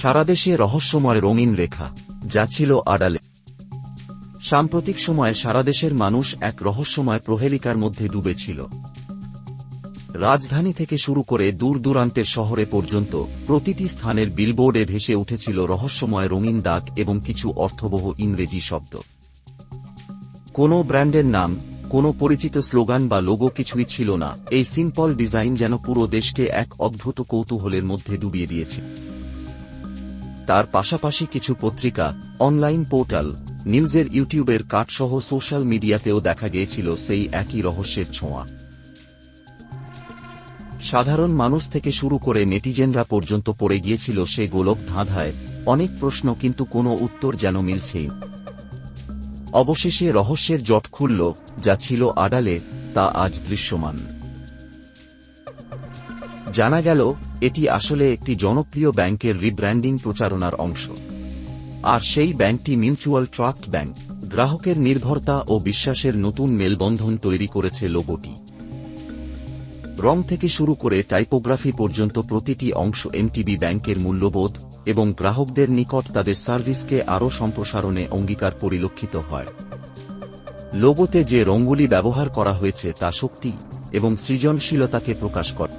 সারাদেশে রহস্যময় রঙিন রেখা, যা ছিল আড়ালে। সাম্প্রতিক সময়ে সারাদেশের মানুষ এক রহস্যময় প্রহেলিকার মধ্যে ডুবেছিল। রাজধানী থেকে শুরু করে দূর দূরান্তের শহরে পর্যন্ত প্রতিটি স্থানের বিলবোর্ডে ভেসে উঠেছিল রহস্যময় রঙিন দাগ এবং কিছু অর্থবহ ইংরেজি শব্দ। কোনো ব্র্যান্ডের নাম, কোনো পরিচিত স্লোগান বা লোগো কিছুই ছিল না। এই সিম্পল ডিজাইন যেন পুরো দেশকে এক অদ্ভুত কৌতূহলের মধ্যে ডুবিয়ে দিয়েছে। তার পাশাপাশি কিছু পত্রিকা, অনলাইন পোর্টাল, নিউজের ইউটিউবের কাটসহ সোশ্যাল মিডিয়াতেও দেখা গিয়েছিল সেই একই রহস্যের ছোঁয়া। সাধারণ মানুষ থেকে শুরু করে নেটিজেনরা পর্যন্ত পড়ে গিয়েছিল সে গোলক ধাঁধায়। অনেক প্রশ্ন, কিন্তু কোনো উত্তর যেন মিলছেই। অবশেষে রহস্যের জট খুলল। যা ছিল আড়ালে তা আজ দৃশ্যমান। জানা গেল এটি আসলে একটি জনপ্রিয় ব্যাংকের রিব্র্যান্ডিং প্রচারণার অংশ। আর সেই ব্যাংকটি মিউচুয়াল ট্রাস্ট ব্যাংক। গ্রাহকের নির্ভরতা ও বিশ্বাসের নতুন মেলবন্ধন তৈরি করেছে লোগোটি। রং থেকে শুরু করে টাইপোগ্রাফি পর্যন্ত প্রতিটি অংশ এমটিবি ব্যাংকের মূল্যবোধ এবং গ্রাহকদের নিকট তাদের সার্ভিসকে আরও সম্প্রসারণে অঙ্গীকার পরিলক্ষিত হয়। লোগোতে যে রঙগুলি ব্যবহার করা হয়েছে তা শক্তি এবং সৃজনশীলতাকে প্রকাশ করে।